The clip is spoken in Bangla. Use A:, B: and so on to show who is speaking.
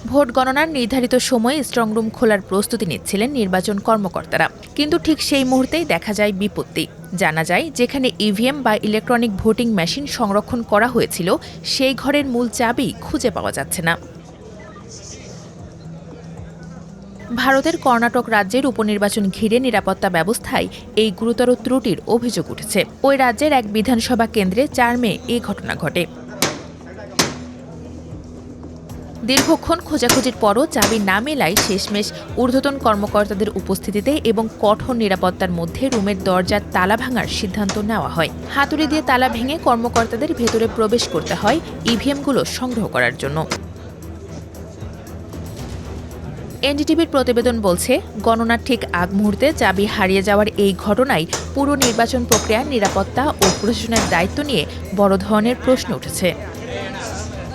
A: ভোট গণনার নির্ধারিত সময়ে স্ট্রংরুম খোলার প্রস্তুতি নিচ্ছিলেন নির্বাচন কর্মকর্তারা, কিন্তু ঠিক সেই মুহূর্তেই দেখা যায় বিপত্তি। জানা যায়, যেখানে ইভিএম বা ইলেকট্রনিক ভোটিং মেশিন সংরক্ষণ করা হয়েছিল সেই ঘরের মূল চাবি খুঁজে পাওয়া যাচ্ছে না। ভারতের কর্ণাটক রাজ্যের উপনির্বাচন ঘিরে নিরাপত্তা ব্যবস্থায় এই গুরুতর ত্রুটির অভিযোগ উঠেছে। ওই রাজ্যের এক বিধানসভা কেন্দ্রে ৪ মে এই ঘটনা ঘটে। দীর্ঘক্ষণ খোঁজাখুঁজির পরও চাবি না মেলায় শেষমেশ ঊর্ধ্বতন কর্মকর্তাদের উপস্থিতিতে এবং কঠোর নিরাপত্তার মধ্যে রুমের দরজার তালা ভাঙার সিদ্ধান্ত নেওয়া হয়। হাতুড়ি দিয়ে তালা ভেঙে কর্মকর্তাদের ভেতরে প্রবেশ করতে হয় ইভিএমগুলো সংগ্রহ করার জন্য। এনডিটিভির প্রতিবেদন বলছে, গণনার ঠিক আগ মুহূর্তে চাবি হারিয়ে যাওয়ার এই ঘটনায় পুরো নির্বাচন প্রক্রিয়ার নিরাপত্তা ও প্রশাসনের দায়িত্ব নিয়ে বড় ধরনের প্রশ্ন উঠেছে।